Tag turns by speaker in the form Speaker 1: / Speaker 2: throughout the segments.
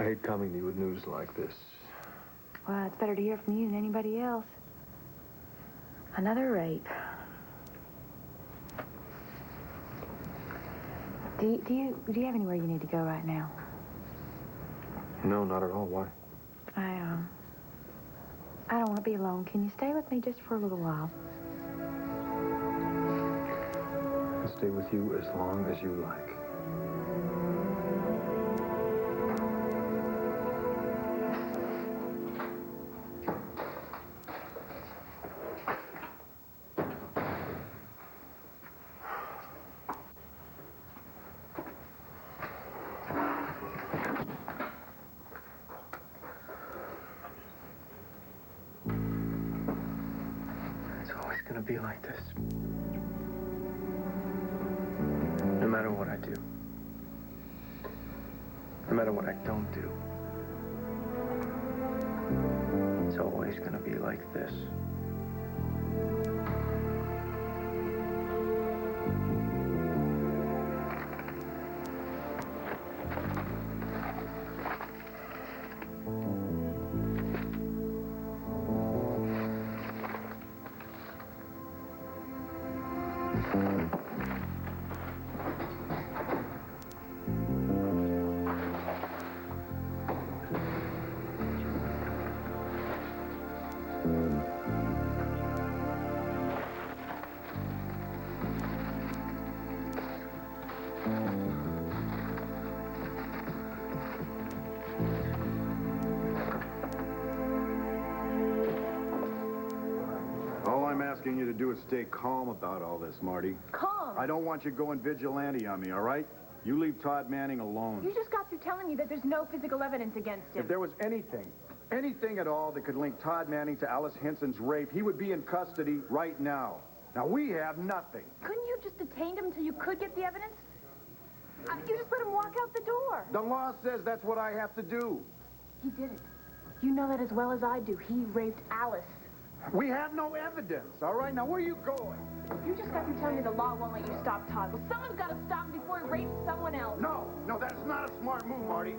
Speaker 1: I hate coming to you with news like this.
Speaker 2: Well, it's better to hear from you than anybody else. Another rape. Do you have anywhere you need to go right now?
Speaker 1: No, not at all. Why?
Speaker 2: I don't want to be alone. Can you stay with me just for a little while?
Speaker 1: I'll stay with you as long as you like. It's gonna be like this. No matter what I do. No matter what I don't do. It's always gonna be like this.
Speaker 3: All I'm asking you to do is stay calm about all this, Marty.
Speaker 4: Calm?
Speaker 3: I don't want you going vigilante on me, all right? You leave Todd Manning alone.
Speaker 4: You just got through telling me that there's no physical evidence against him.
Speaker 3: If there was anything at all that could link Todd Manning to Alice Hinson's rape, he would be in custody right now. Now, we have nothing.
Speaker 4: Couldn't you just detain him until you could get the evidence? You just let him walk out the door.
Speaker 3: The law says that's what I have to do.
Speaker 4: He did it. You know that as well as I do. He raped Alice.
Speaker 3: We have no evidence, all right? Now, where are you going?
Speaker 4: You just got through telling me the law won't let you stop Todd. Well, someone's got to stop him before he rapes someone else.
Speaker 3: No, that is not a smart move, Marty.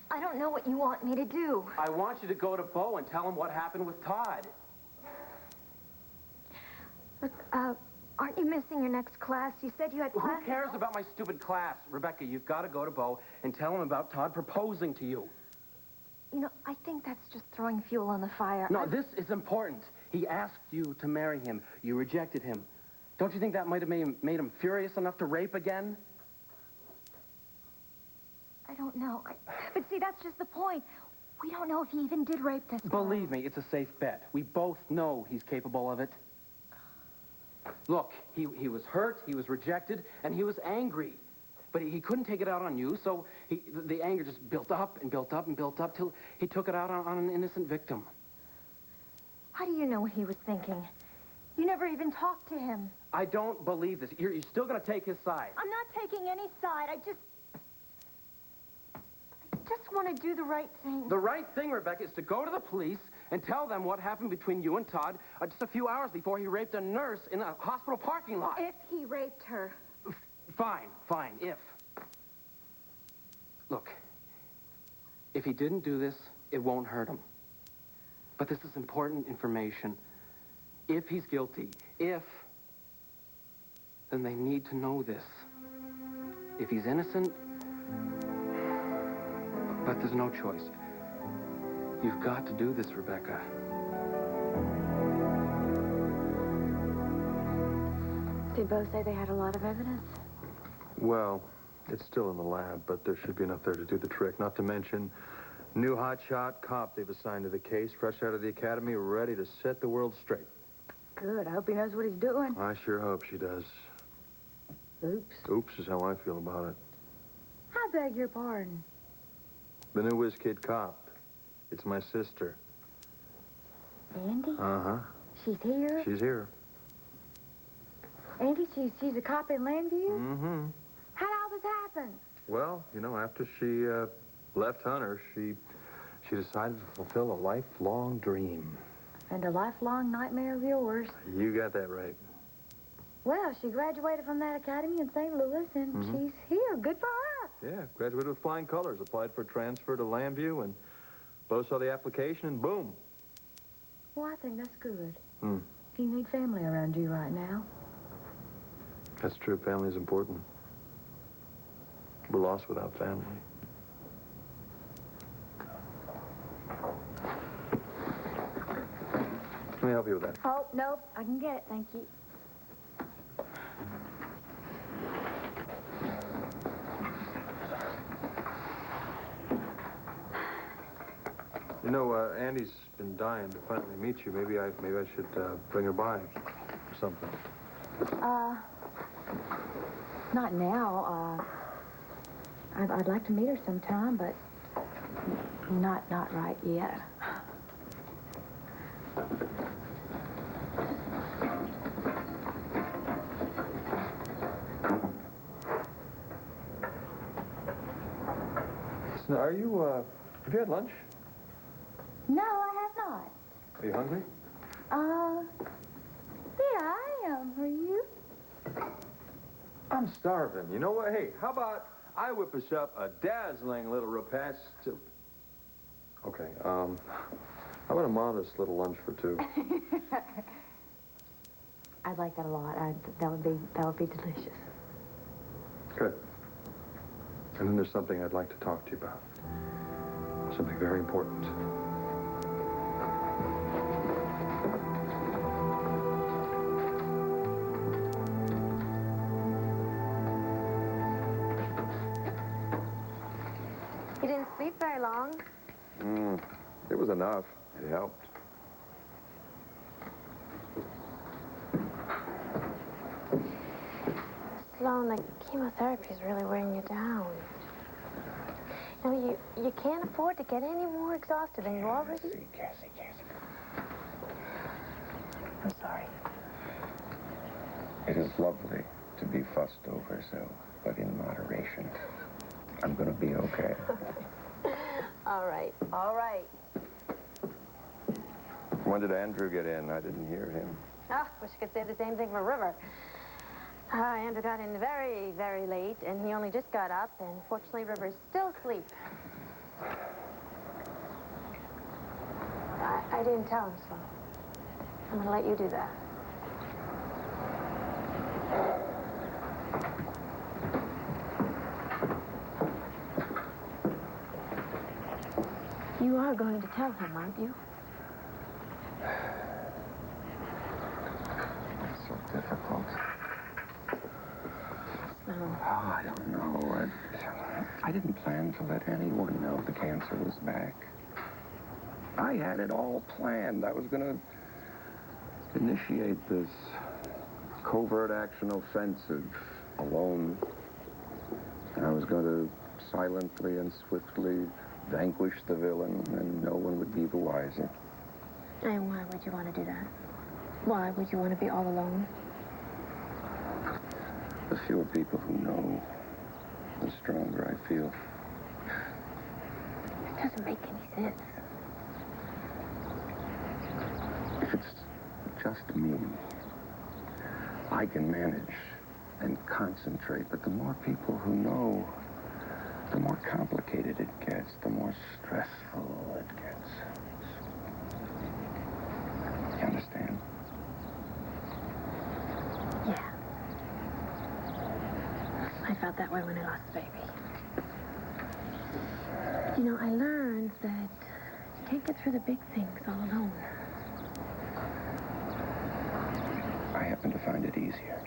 Speaker 5: I don't know what you want me to do.
Speaker 6: I want you to go to Bo and tell him what happened with Todd.
Speaker 5: Look, aren't you missing your next class? You said you had class.
Speaker 6: Who cares about my stupid class? Rebecca, you've got to go to Bo and tell him about Todd proposing to you.
Speaker 5: You know, I think that's just throwing fuel on the fire.
Speaker 6: No, this is important. He asked you to marry him. You rejected him. Don't you think that might have made him furious enough to rape again?
Speaker 5: I don't know. But see, that's just the point. We don't know if he even did rape this girl.
Speaker 6: Believe me, it's a safe bet. We both know he's capable of it. Look, he was hurt, he was rejected, and he was angry. But he couldn't take it out on you, so the anger just built up and built up and built up till he took it out on an innocent victim.
Speaker 5: How do you know what he was thinking? You never even talked to him.
Speaker 6: I don't believe this. You're still going to take his side.
Speaker 5: I'm not taking any side. I just want to do the right thing.
Speaker 6: The right thing, Rebecca, is to go to the police and tell them what happened between you and Todd just a few hours before he raped a nurse in a hospital parking lot.
Speaker 5: If he raped her.
Speaker 6: Fine, if. Look, if he didn't do this, it won't hurt him. But this is important information. If he's guilty, then they need to know this. If he's innocent, but there's no choice. You've got to do this, Rebecca.
Speaker 2: Did Bo say they had a lot of evidence?
Speaker 1: Well, it's still in the lab, but there should be enough there to do the trick. Not to mention, new hotshot cop they've assigned to the case, fresh out of the academy, ready to set the world straight.
Speaker 2: Good. I hope he knows what he's doing.
Speaker 1: I sure hope she does.
Speaker 2: Oops.
Speaker 1: Oops is how I feel about it.
Speaker 2: I beg your pardon.
Speaker 1: The new whiz kid cop. It's my sister.
Speaker 2: Andy?
Speaker 1: Uh-huh.
Speaker 2: She's here?
Speaker 1: She's here.
Speaker 2: Andy, she's a cop in Landview?
Speaker 1: Mm-hmm.
Speaker 2: How'd all this happen?
Speaker 1: Well, you know, after she left Hunter, she decided to fulfill a lifelong dream.
Speaker 2: And a lifelong nightmare of yours.
Speaker 1: You got that right.
Speaker 2: Well, she graduated from that academy in St. Louis, and she's here. Good for her.
Speaker 1: Yeah, graduated with flying colors, applied for transfer to Lambview, and Bo saw the application, and boom.
Speaker 2: Well, I think that's good.
Speaker 1: Hmm.
Speaker 2: You need family around you right now.
Speaker 1: That's true. Family's important. We're lost without family. Let me help you with that.
Speaker 2: Oh, nope. I can get it. Thank you.
Speaker 1: You know, Andy's been dying to finally meet you. Maybe I should bring her by or something.
Speaker 2: Not now. I'd like to meet her sometime, but not right yet.
Speaker 1: Listen, are you, have you had lunch?
Speaker 2: No, I have not.
Speaker 1: Are you hungry?
Speaker 2: Yeah, I am. Are you?
Speaker 1: I'm starving. You know what? Hey, how about I whip us up a dazzling little repast to... Okay, how about a modest little lunch for two?
Speaker 2: I'd like that a lot. That would be delicious.
Speaker 1: Good. And then there's something I'd like to talk to you about. Something very important.
Speaker 4: You didn't sleep very long.
Speaker 1: It was enough. It helped.
Speaker 4: Sloan, the chemotherapy is really wearing you down. You know, you can't afford to get any more exhausted than you already...
Speaker 7: Cassie.
Speaker 4: I'm sorry.
Speaker 7: It is lovely to be fussed over, so, but in moderation. I'm gonna be okay.
Speaker 4: All right.
Speaker 7: When did Andrew get in? I didn't hear him.
Speaker 4: Ah, wish I could say the same thing for River. Andrew got in very, very late, and he only just got up, and fortunately River's still asleep. I didn't tell him, so I'm gonna let you do that. You are going to tell him, aren't you?
Speaker 7: It's so difficult.
Speaker 4: No.
Speaker 7: Oh, I don't know. I didn't plan to let anyone know the cancer was back. I had it all planned. I was going to initiate this covert action offensive alone. I was going to silently and swiftly vanquish the villain, and no one would be the wiser.
Speaker 4: And why would you want to do that? Why would you want to be all alone?
Speaker 7: The fewer people who know, the stronger I feel.
Speaker 4: It doesn't make any sense.
Speaker 7: If it's just me, I can manage and concentrate, but the more people who know, the more complicated it gets, the more stressful it gets. You understand?
Speaker 4: Yeah. I felt that way when I lost the baby. You know, I learned that you can't get through the big things all alone.
Speaker 7: I happen to find it easier.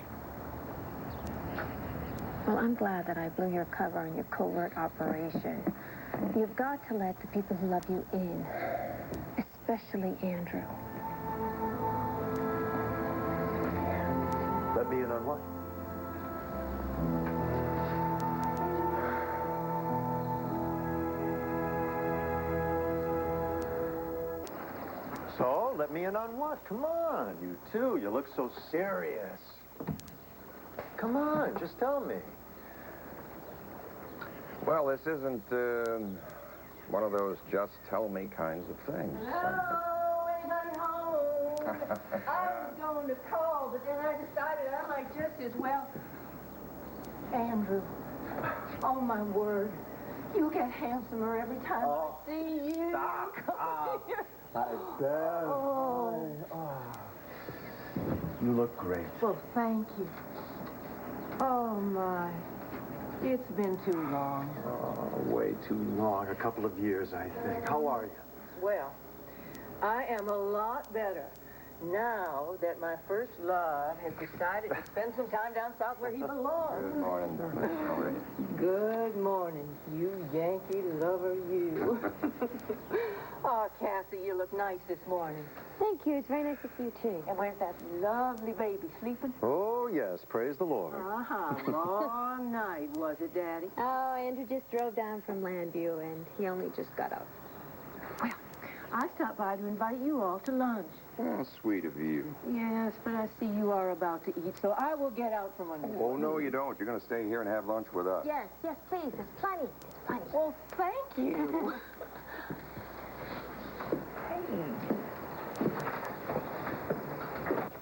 Speaker 4: Well, I'm glad that I blew your cover on your covert operation. You've got to let the people who love you in, especially Andrew.
Speaker 1: Let me in on what?
Speaker 8: So, let me in on what? Come on, you two. You look so serious. Come on, just tell me.
Speaker 7: Well, this isn't one of those just tell me kinds of things.
Speaker 4: Hello, anybody home?
Speaker 9: I was going to call, but then I decided I might just as well. Andrew, oh my word, you get handsomer every time I see you.
Speaker 8: Stop.
Speaker 9: Here.
Speaker 8: Dad.
Speaker 9: Oh.
Speaker 8: You look great.
Speaker 9: Well, thank you. Oh my, it's been too long.
Speaker 8: Oh, way too long. A couple of years, I think. How are you?
Speaker 9: Well, I am a lot better now that my first love has decided to spend some time down south where he belongs.
Speaker 7: Good morning, darling. How are you?
Speaker 9: Good morning, you Yankee lover, you. Oh, Cassie, you look nice this morning.
Speaker 4: Thank you. It's very nice to see you, too.
Speaker 9: And where's that lovely baby sleeping?
Speaker 8: Oh, yes. Praise the Lord.
Speaker 9: Long night, was it, Daddy?
Speaker 4: Oh, Andrew just drove down from Landview, and he only just got up.
Speaker 9: Well, I stopped by to invite you all to lunch.
Speaker 7: Oh, sweet of you.
Speaker 9: Yes, but I see you are about to eat, so I will get out from under you.
Speaker 7: Oh, no, you don't. You're going to stay here and have lunch with us.
Speaker 2: Yes, yes, please. There's plenty. There's plenty.
Speaker 9: Well, thank you.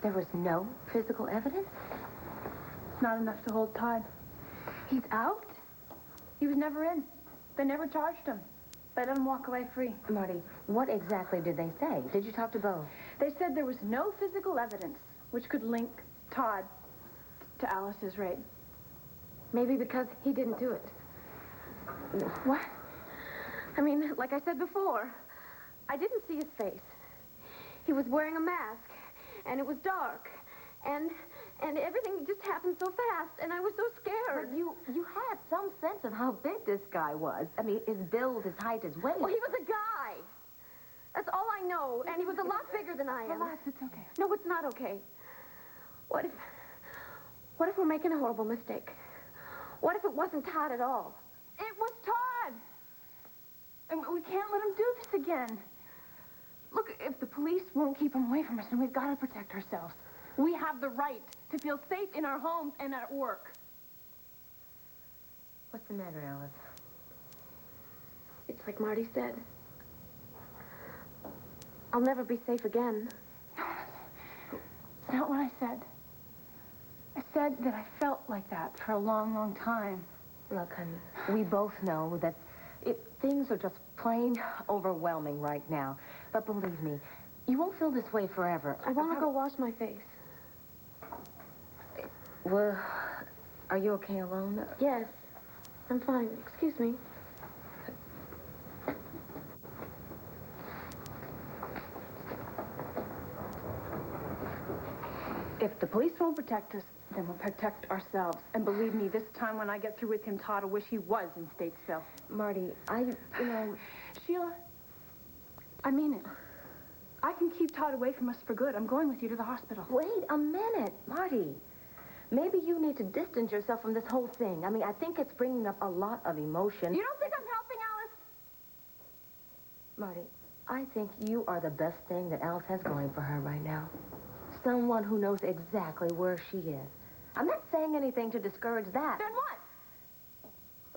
Speaker 2: There was no physical evidence?
Speaker 5: Not enough to hold Todd. He's out? He was never in. They never charged him. They let him walk away free.
Speaker 2: Marty, what exactly did they say? Did you talk to Bo?
Speaker 5: They said there was no physical evidence which could link Todd to Alice's rape.
Speaker 2: Maybe because he didn't do it.
Speaker 5: What? I mean, like I said before, I didn't see his face. He was wearing a mask, and it was dark, and everything just happened so fast, and I was so scared.
Speaker 2: But you had some sense of how big this guy was. I mean, his build, his height, his weight.
Speaker 5: Well, he was a guy. That's all I know, and he was a lot bigger than I am.
Speaker 9: Relax, it's okay.
Speaker 5: No, it's not okay. What if we're making a horrible mistake? What if it wasn't Todd at all? It was Todd! And we can't let him do this again. Look, if the police won't keep him away from us, then we've got to protect ourselves. We have the right to feel safe in our homes and at work.
Speaker 2: What's the matter, Alice?
Speaker 5: It's like Marty said. I'll never be safe again. That's not what I said. I said that I felt like that for a long, long time.
Speaker 2: Look, honey, we both know that things are just plain overwhelming right now. But believe me, you won't feel this way forever.
Speaker 5: I want to go wash my face.
Speaker 2: Well, are you okay alone?
Speaker 5: Yes, I'm fine. Excuse me. If the police won't protect us, then we'll protect ourselves. And believe me, this time when I get through with him, Todd will wish he was in Statesville.
Speaker 2: Marty,
Speaker 5: Sheila, I mean it. I can keep Todd away from us for good. I'm going with you to the hospital.
Speaker 2: Wait a minute, Marty. Maybe you need to distance yourself from this whole thing. I mean, I think it's bringing up a lot of emotion.
Speaker 5: You don't think I'm helping, Alice?
Speaker 2: Marty, I think you are the best thing that Alice has going for her right now. Someone who knows exactly where she is. I'm not saying anything to discourage that.
Speaker 5: Then what?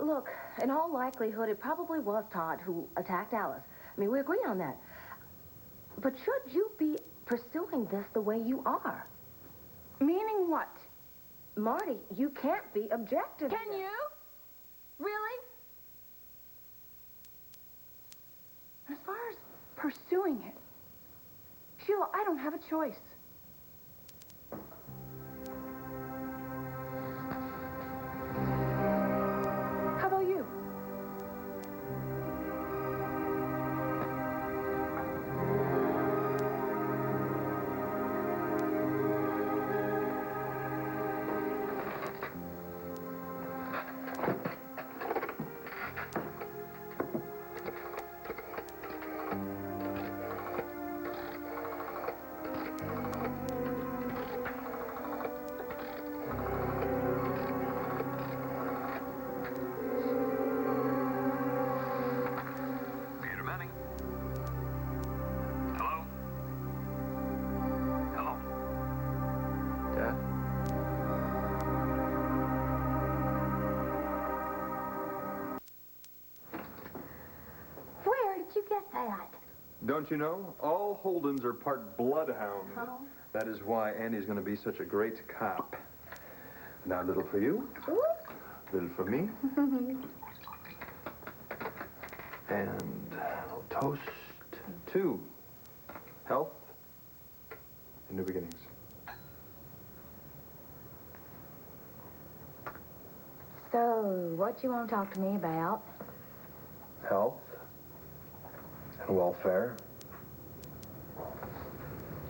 Speaker 2: Look, in all likelihood, it probably was Todd who attacked Alice. I mean, we agree on that. But should you be pursuing this the way you are?
Speaker 5: Meaning what?
Speaker 2: Marty, you can't be objective.
Speaker 5: Can you? Really? As far as pursuing it, Sheila, I don't have a choice. How about you?
Speaker 2: Where did you get that?
Speaker 1: Don't you know? All Holdens are part bloodhound.
Speaker 2: Oh.
Speaker 1: That is why Andy's going to be such a great cop. Now, a little for you.
Speaker 2: Ooh.
Speaker 1: Little for me. And a toast to health and new beginnings.
Speaker 2: So, what you want to talk to me about?
Speaker 1: Health and welfare.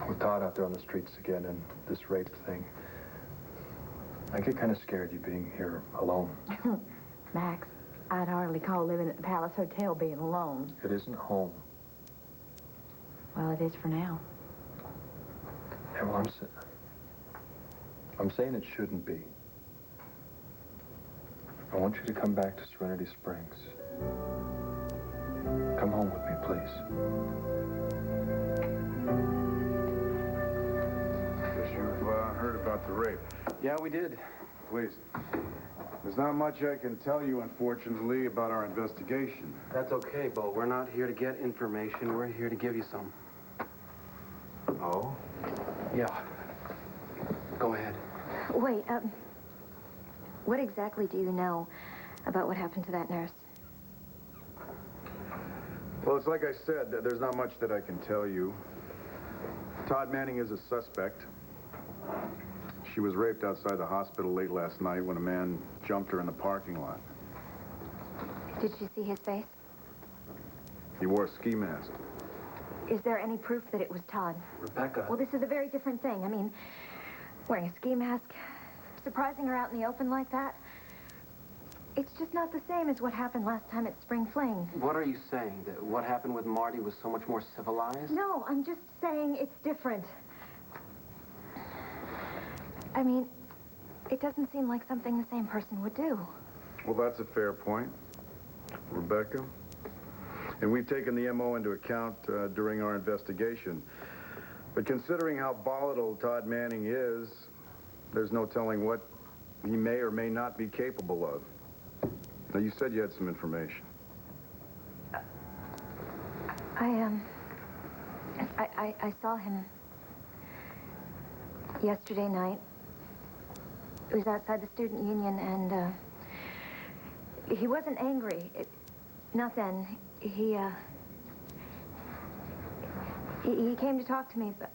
Speaker 1: With Todd out there on the streets again and this rape thing, I get kind of scared you being here alone.
Speaker 2: Max, I'd hardly call living at the Palace Hotel being alone.
Speaker 1: It isn't home.
Speaker 2: Well, it is for now.
Speaker 1: Yeah, well, I'm saying it shouldn't be. I want you to come back to Serenity Springs. Come home with me, please.
Speaker 3: Guess you've heard about the rape.
Speaker 6: Yeah, we did.
Speaker 3: Please. There's not much I can tell you, unfortunately, about our investigation.
Speaker 6: That's okay, Bo. We're not here to get information. We're here to give you some.
Speaker 3: Oh?
Speaker 6: Yeah. Go ahead.
Speaker 2: Wait, what exactly do you know about what happened to that nurse?
Speaker 3: Well, it's like I said, there's not much that I can tell you. Todd Manning is a suspect. She was raped outside the hospital late last night when a man jumped her in the parking lot.
Speaker 2: Did you see his face?
Speaker 3: He wore a ski mask.
Speaker 2: Is there any proof that it was Todd?
Speaker 6: Rebecca.
Speaker 2: Well, this is a very different thing. I mean, wearing a ski mask, surprising her out in the open like that. It's just not the same as what happened last time at Spring Fling.
Speaker 6: What are you saying? That what happened with Marty was so much more civilized?
Speaker 2: No, I'm just saying it's different. I mean, it doesn't seem like something the same person would do.
Speaker 3: Well, that's a fair point, Rebecca. And we've taken the MO into account during our investigation. But considering how volatile Todd Manning is, there's no telling what he may or may not be capable of. Now, you said you had some information.
Speaker 2: I saw him yesterday night. It was outside the student union, and he wasn't angry. Not then. He came to talk to me, but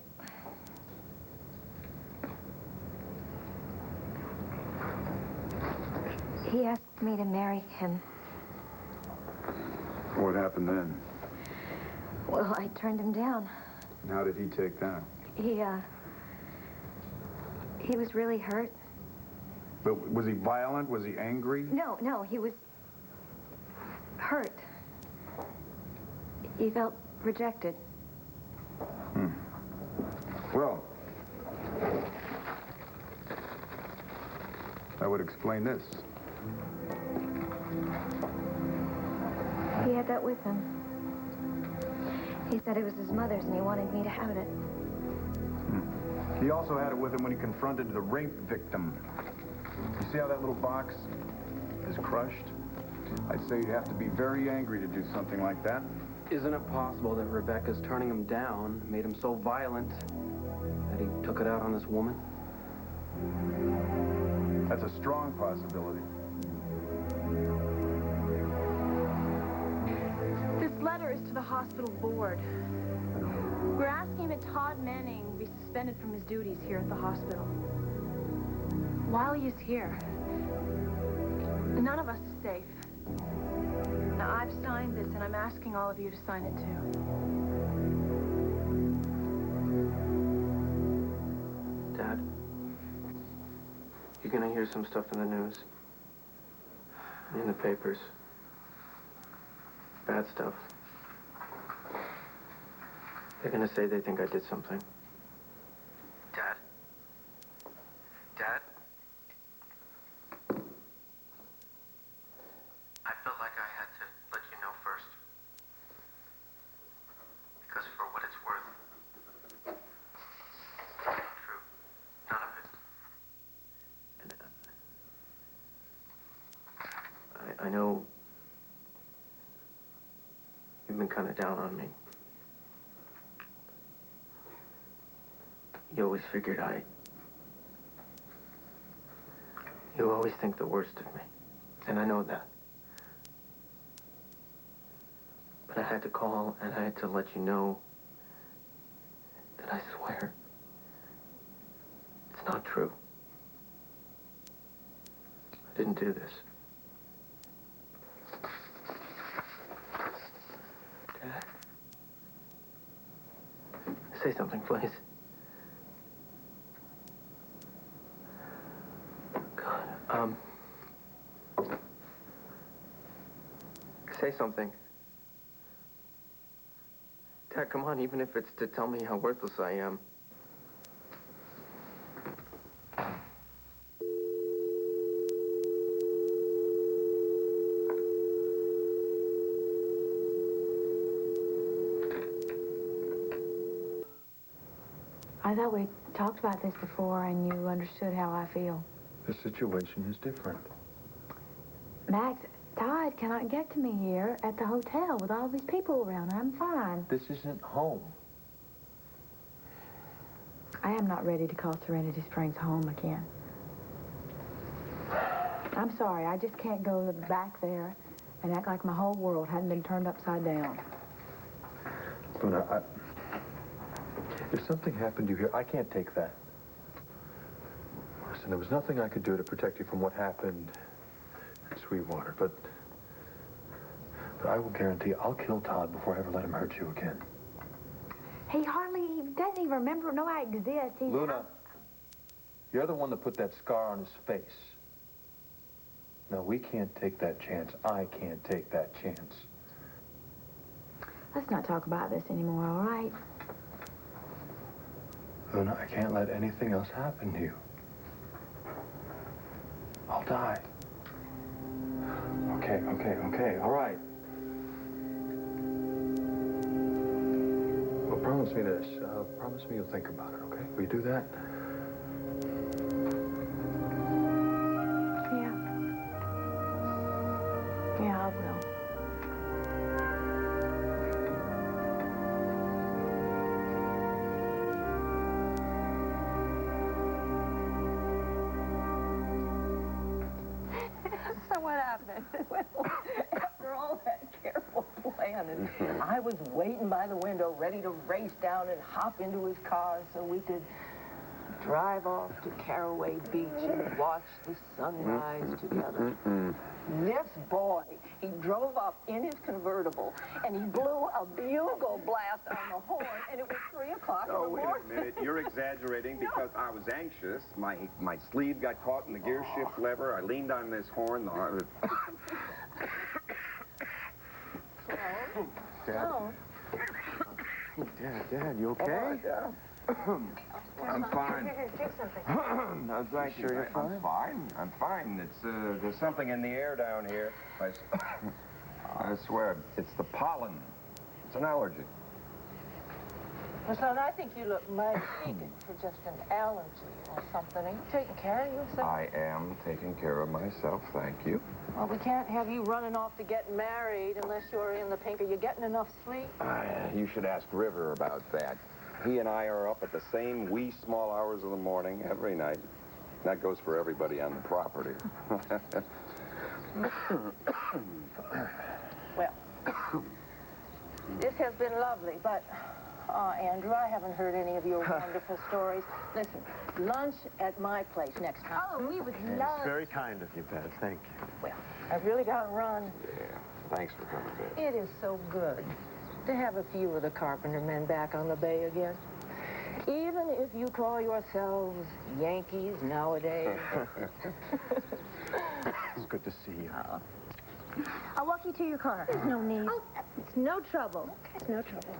Speaker 2: he asked me to marry him.
Speaker 3: What happened then?
Speaker 2: Well, I turned him down.
Speaker 3: And how did he take that?
Speaker 2: He was really hurt.
Speaker 3: But was he violent? Was he angry?
Speaker 2: No, he was hurt. He felt rejected.
Speaker 3: Well, that would explain this.
Speaker 2: He had that with him. He said it was his mother's and he wanted me to have it.
Speaker 3: He also had it with him when he confronted the rape victim. You see how that little box is crushed? I'd say you have to be very angry to do something like that.
Speaker 6: Isn't it possible that Rebecca's turning him down made him so violent that he took it out on this woman?
Speaker 3: That's a strong possibility.
Speaker 5: This letter is to the hospital board. We're asking that Todd Manning be suspended from his duties here at the hospital. While he is here, none of us is safe. Now, I've signed this, and I'm asking all of you to sign it, too.
Speaker 6: Dad, you're gonna hear some stuff in the news. In the papers. Bad stuff. They're gonna say they think I did something. Dad? Dad? I felt like I had to let you know first. Because for what it's worth, true. None of it. And I know you've been kind of down on me. You always figured You always think the worst of me. And I know that. But I had to call and I had to let you know that I swear it's not true. I didn't do this. Dad? Say something, please. God, say something. Dad, come on, even if it's to tell me how worthless I am.
Speaker 9: I thought we talked about this before and you understood how I feel.
Speaker 1: The situation is different.
Speaker 9: Max, Todd cannot get to me here at the hotel with all these people around. I'm fine.
Speaker 1: This isn't home.
Speaker 9: I am not ready to call Serenity Springs home again. I'm sorry, I just can't go back there and act like my whole world hadn't been turned upside down.
Speaker 1: Luna, if something happened to you here, I can't take that. Listen, there was nothing I could do to protect you from what happened in Sweetwater, but I will guarantee I'll kill Todd before I ever let him hurt you again.
Speaker 9: He doesn't even remember, know I exist.
Speaker 1: Luna, you're the one that put that scar on his face. No, we can't take that chance. I can't take that chance.
Speaker 9: Let's not talk about this anymore, all right?
Speaker 1: Luna, I can't let anything else happen to you. I'll die. Okay, all right. Well, promise me this. Promise me you'll think about it, okay? Will you do that?
Speaker 9: Yeah, I will.
Speaker 10: So what happened? Well, after all that careful planning, I was waiting by the window, ready to race down and hop into his car so we could drive off to Caraway Beach and watch the sunrise together. This boy, he drove up in his convertible, and he blew a bugle blast on the horn, and it was 3 o'clock in the morning.
Speaker 7: Wait a minute. You're exaggerating because I was anxious. My sleeve got caught in the gear shift lever. I leaned on this horn.
Speaker 1: Dad, you okay?
Speaker 7: I'm fine.
Speaker 9: Here, take something.
Speaker 7: No, thank you. You're fine? I'm fine. It's, there's something in the air down here. I swear, it's the pollen. It's an allergy.
Speaker 10: Well, son, I think you look mistaken for just an allergy or something. Are you taking care of yourself?
Speaker 7: I am taking care of myself, thank you.
Speaker 10: Well, we can't have you running off to get married unless you're in the pink. Are you getting enough sleep?
Speaker 7: You should ask River about that. He and I are up at the same wee small hours of the morning every night. That goes for everybody on the property.
Speaker 10: Well, this has been lovely, but, Andrew, I haven't heard any of your wonderful stories. Listen, lunch at my place next time.
Speaker 9: Oh, we would
Speaker 8: It's
Speaker 9: love...
Speaker 8: very kind of you, Pat. Thank you.
Speaker 10: Well, I've really got to run.
Speaker 7: Yeah, thanks for coming, babe.
Speaker 10: It is so good to have a few of the carpenter men back on the bay again. Even if you call yourselves Yankees nowadays.
Speaker 8: It's good to see you.
Speaker 9: I'll walk you to your car. There's no need. Oh, it's no trouble.
Speaker 10: It's no trouble.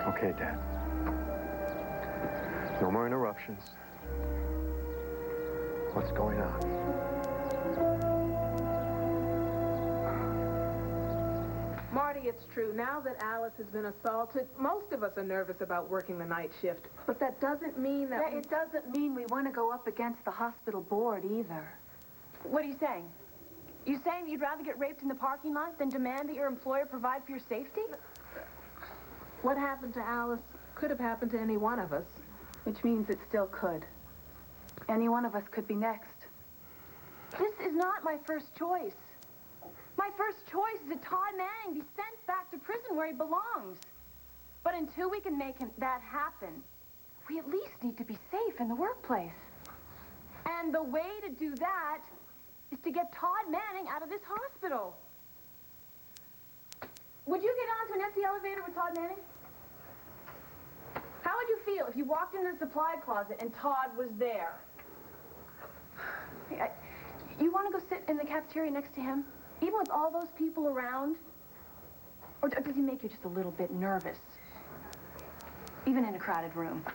Speaker 1: Okay, Dad. No more interruptions. What's going on?
Speaker 11: Marty, it's true. Now that Alice has been assaulted, most of us are nervous about working the night shift. But that doesn't mean that...
Speaker 9: It doesn't mean we want to go up against the hospital board either.
Speaker 5: What are you saying? You saying that you'd rather get raped in the parking lot than demand that your employer provide for your safety?
Speaker 11: What happened to Alice could have happened to any one of us.
Speaker 5: Which means it still could. Any one of us could be next. This is not my first choice. My first choice is that Todd Manning be sent back to prison where he belongs. But until we can make that happen, we at least need to be safe in the workplace. And the way to do that is to get Todd Manning out of this hospital. Would you get onto an empty elevator with Todd Manning? How would you feel if you walked into the supply closet and Todd was there? Hey, you want to go sit in the cafeteria next to him? Even with all those people around? Or does he make you just a little bit nervous? Even in a crowded room?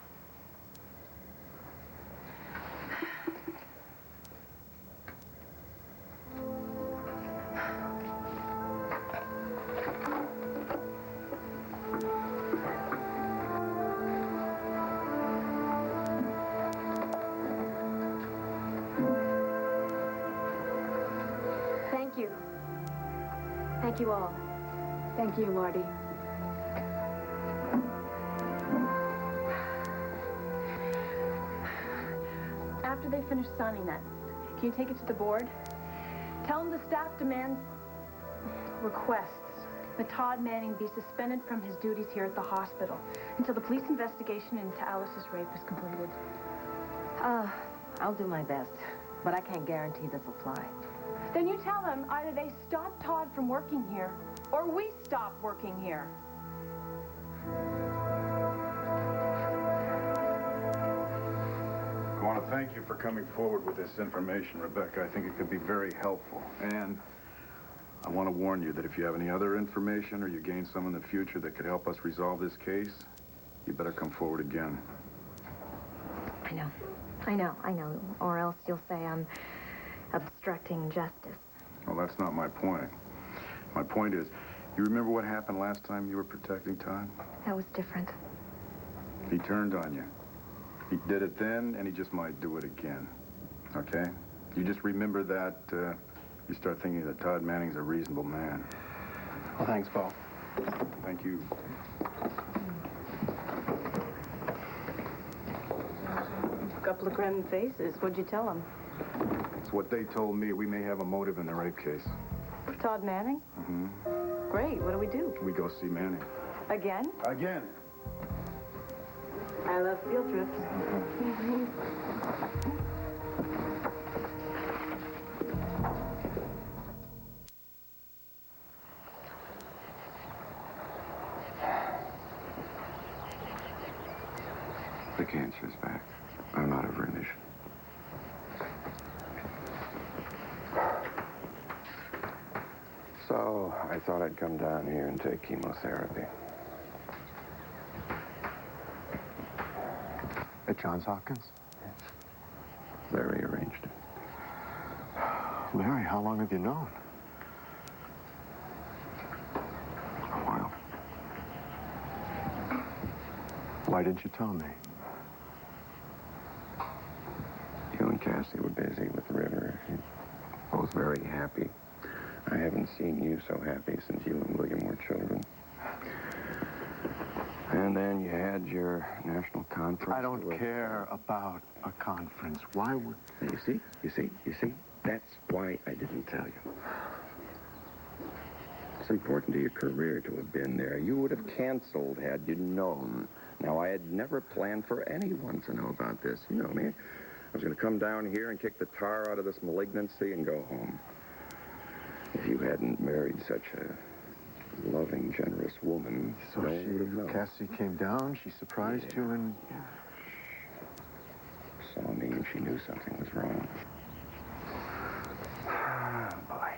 Speaker 5: Thank you. Thank you all. Thank you, Marty. After they finish signing that, can you take it to the board? Tell them the staff demands, requests, that Todd Manning be suspended from his duties here at the hospital until the police investigation into Alice's rape is completed.
Speaker 2: I'll do my best, but I can't guarantee this will fly.
Speaker 5: Then you tell them either they stop Todd from working here, or we stop working here.
Speaker 3: I want to thank you for coming forward with this information, Rebecca. I think it could be very helpful. And I want to warn you that if you have any other information or you gain some in the future that could help us resolve this case, you better come forward again.
Speaker 12: I know. Or else you'll say I'm obstructing justice.
Speaker 3: Well, that's not my point. My point is, you remember what happened last time you were protecting Todd?
Speaker 12: That was different.
Speaker 3: He turned on you. He did it then, and he just might do it again. Okay? You just remember that, you start thinking that Todd Manning's a reasonable man.
Speaker 6: Well, thanks, Paul.
Speaker 3: Thank you.
Speaker 10: A couple of grim faces. What'd you tell them?
Speaker 3: It's what they told me. We may have a motive in the rape case.
Speaker 10: Todd Manning?
Speaker 3: Mm-hmm.
Speaker 10: Great. What do we do?
Speaker 3: We go see Manning.
Speaker 10: Again?
Speaker 3: Again.
Speaker 10: I love field trips.
Speaker 7: The cancer's back. I'm out of remission. So, I thought I'd come down here and take chemotherapy.
Speaker 1: At Johns Hopkins?
Speaker 7: Larry arranged it.
Speaker 1: Larry, how long have you known?
Speaker 7: A while.
Speaker 1: Why didn't you tell me?
Speaker 7: You and Cassie were busy with the river. Both very happy. I haven't seen you so happy since you and William were children. And then you had your national conference.
Speaker 1: I don't care about a conference. Why would...
Speaker 7: You see? That's why I didn't tell you. It's important to your career to have been there. You would have canceled had you known. Now, I had never planned for anyone to know about this. You know me. I was going to come down here and kick the tar out of this malignancy and go home. If you hadn't married such a loving, generous woman,
Speaker 1: So
Speaker 7: no one would have known.
Speaker 1: Cassie came down, she surprised you, and...
Speaker 7: Saw me and she knew something was wrong.
Speaker 1: Boy.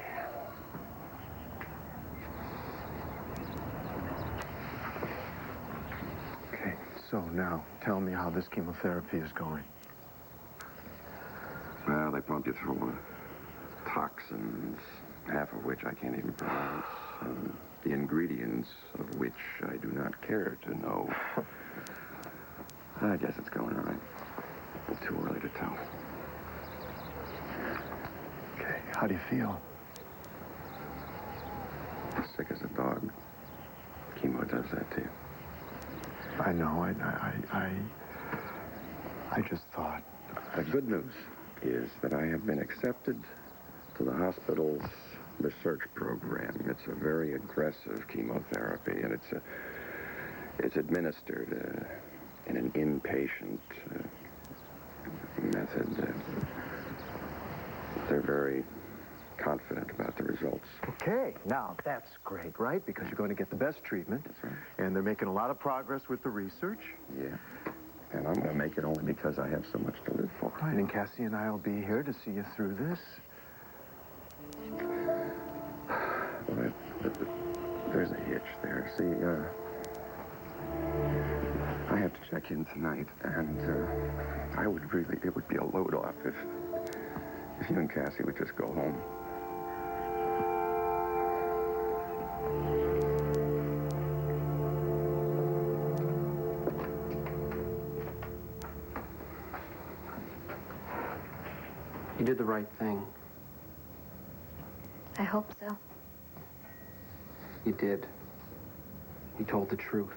Speaker 1: Okay, so now, tell me how this chemotherapy is going.
Speaker 7: Well, they pump you through toxins, half of which I can't even pronounce, and the ingredients of which I do not care to know. I guess it's going all right. It's too early to tell.
Speaker 1: Okay.
Speaker 3: How do you feel?
Speaker 7: Sick as a dog. Chemo does that to you.
Speaker 3: I know. I just thought.
Speaker 7: The good news is that I have been accepted to the hospital's research program. It's a very aggressive chemotherapy, and it's administered in an inpatient method. They're very confident about the results.
Speaker 8: Okay, now that's great, right? Because you're going to get the best treatment.
Speaker 7: That's right.
Speaker 8: And they're making a lot of progress with the research.
Speaker 7: Yeah. And I'm going to make it only because I have so much to live for.
Speaker 8: Right, and Cassie and I will be here to see you through this.
Speaker 7: Well, there's a hitch there. See, I have to check in tonight, and it would be a load off if you and Cassie would just go home.
Speaker 6: You did the right thing.
Speaker 12: I hope so.
Speaker 6: You did. You told the truth.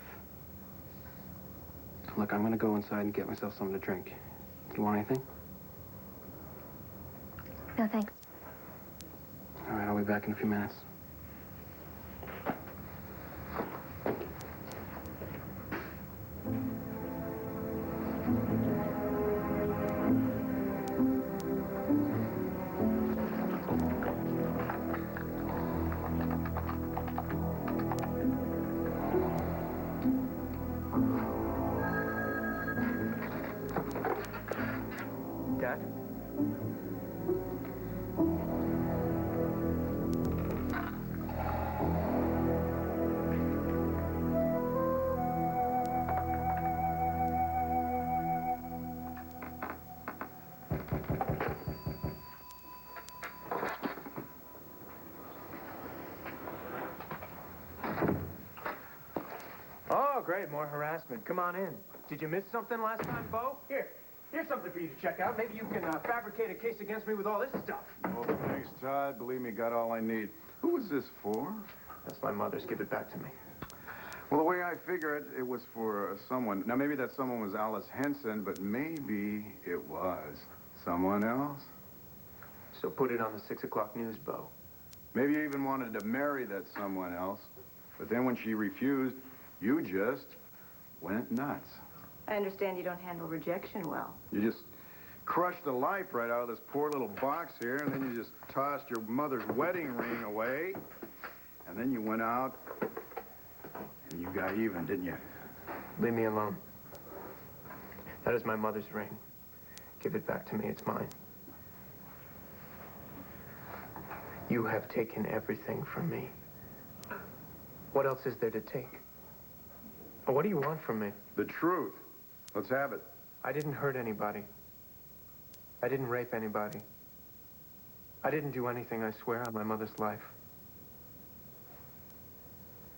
Speaker 6: Look, I'm gonna go inside and get myself something to drink. You want anything?
Speaker 12: No, thanks.
Speaker 6: All right, I'll be back in a few minutes.
Speaker 8: Dad? Oh, great, more harassment. Come on in. Did you miss something last time, Bo? Here's something for you to check out. Maybe you can fabricate a case against me with all this stuff.
Speaker 3: Oh, thanks, Todd. Believe me, got all I need. Who was this for?
Speaker 8: That's my mother's. Give it back to me.
Speaker 3: Well, the way I figure it, it was for someone. Now, maybe that someone was Alice Henson, but maybe it was someone else.
Speaker 8: So put it on the 6 o'clock news, Bo.
Speaker 3: Maybe you even wanted to marry that someone else. But then when she refused, you just went nuts.
Speaker 10: I understand you don't handle rejection well.
Speaker 3: You just crushed the life right out of this poor little box here, and then you just tossed your mother's wedding ring away. And then you went out, and you got even, didn't you?
Speaker 8: Leave me alone. That is my mother's ring. Give it back to me. It's mine. You have taken everything from me. What else is there to take? What do you want from me?
Speaker 3: The truth. Let's have it.
Speaker 8: I didn't hurt anybody. I didn't rape anybody. I didn't do anything, I swear, on my mother's life.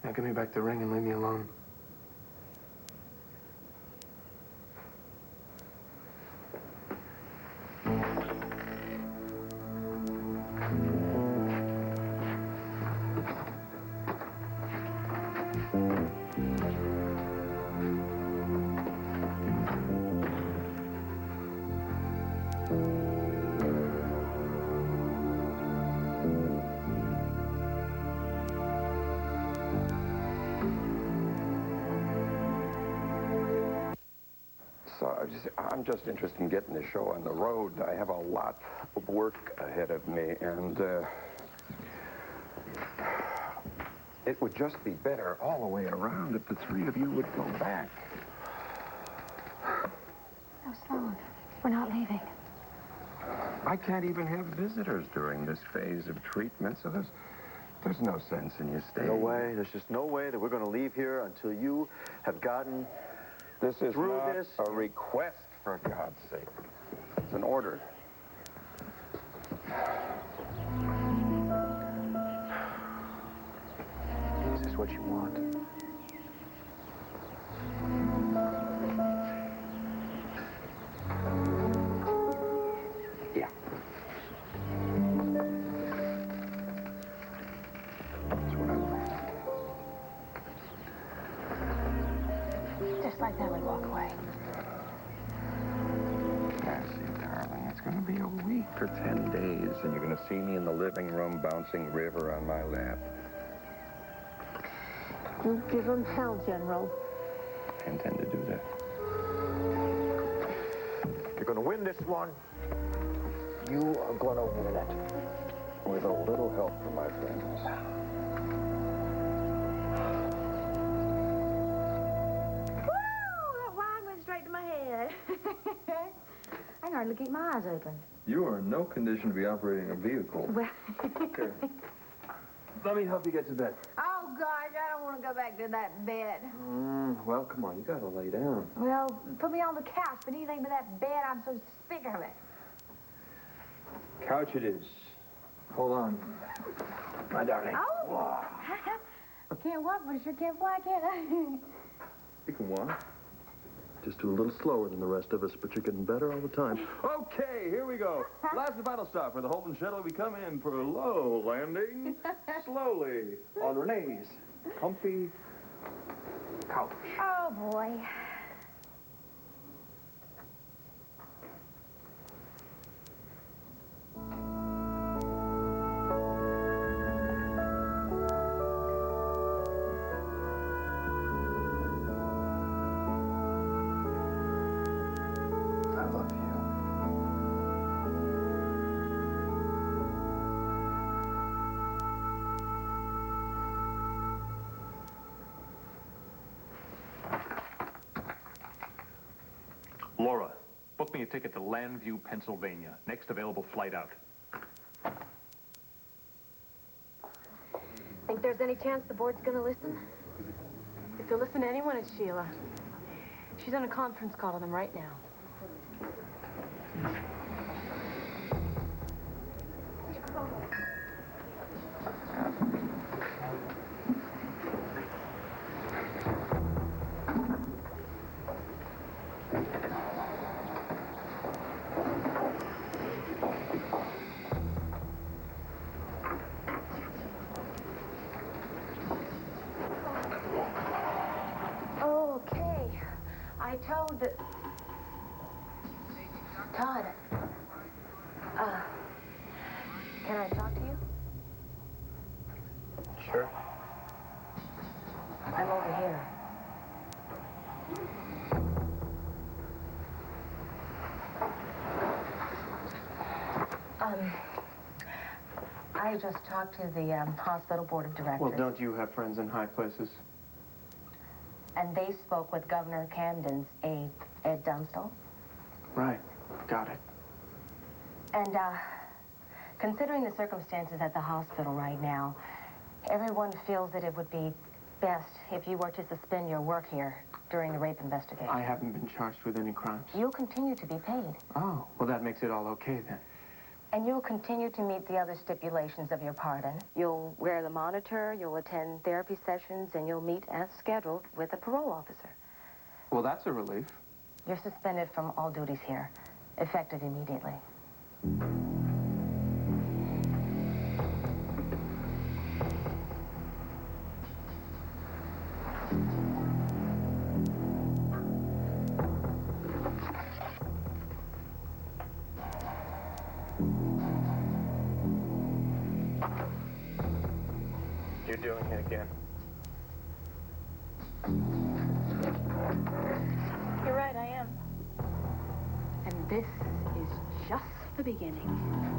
Speaker 8: Now give me back the ring and leave me alone.
Speaker 7: So I'm just interested in getting the show on the road. I have a lot of work ahead of me, and it would just be better all the way around if the three of you would go back.
Speaker 12: No, Sloan. We're not leaving.
Speaker 7: I can't even have visitors during this phase of treatment, so there's no sense in you staying.
Speaker 8: No way. There's just no way that we're going to leave here until you have gotten
Speaker 7: This is
Speaker 8: through
Speaker 7: not
Speaker 8: this.
Speaker 7: a request, for God's sake. It's an order.
Speaker 8: Is this what you want?
Speaker 7: Yeah.
Speaker 5: just like that, we walk away.
Speaker 7: Cassie, darling, it's going to be a week or 10 days, and you're going to see me in the living room bouncing River on my lap.
Speaker 4: You give him hell, General.
Speaker 7: I intend to do that.
Speaker 13: You're going to win this one. You are going to win it.
Speaker 7: With a little help from my friends.
Speaker 2: That wine went straight to my head. I can hardly keep my eyes open.
Speaker 1: You are in no condition to be operating a vehicle.
Speaker 2: Well,
Speaker 1: Okay. Let me help you get to bed.
Speaker 2: oh, gosh, I don't want to go back to that bed.
Speaker 1: Well, come on, you gotta lay down.
Speaker 2: Well, put me on the couch, but anything but that bed, I'm so sick of it.
Speaker 1: Couch it is. Hold on. My darling.
Speaker 2: Oh! Can't walk, but I sure can't fly, can't I?
Speaker 1: You can walk. Just do a little slower than the rest of us, but you're getting better all the time. Okay, here we go. Last and final stop for the Holton shuttle. We come in for a low landing. Slowly on Renee's comfy couch.
Speaker 2: Oh, boy.
Speaker 3: I love you.
Speaker 13: Laura, book me a ticket to Landview, Pennsylvania. Next available flight out.
Speaker 12: Think there's any chance the board's gonna listen?
Speaker 5: If they'll listen to anyone, it's Sheila. She's on a conference call to them right now.
Speaker 2: Okay. I told the... Todd. Can I talk to you?
Speaker 8: Sure.
Speaker 2: I'm over here. I just talked to the hospital board of directors.
Speaker 8: Well, don't you have friends in high places?
Speaker 2: And they spoke with Governor Camden's aide, Ed Dunstall.
Speaker 8: Right. Got it.
Speaker 2: And, considering the circumstances at the hospital right now, everyone feels that it would be best if you were to suspend your work here during the rape investigation.
Speaker 8: I haven't been charged with any crimes.
Speaker 2: You'll continue to be paid.
Speaker 8: Oh, well, that makes it all okay then.
Speaker 2: And you'll continue to meet the other stipulations of your pardon. You'll wear the monitor, you'll attend therapy sessions, and you'll meet as scheduled with a parole officer.
Speaker 8: Well, that's a relief.
Speaker 2: You're suspended from all duties here, effective immediately.
Speaker 8: You're doing it again.
Speaker 5: You're right, I am. And this is just the beginning.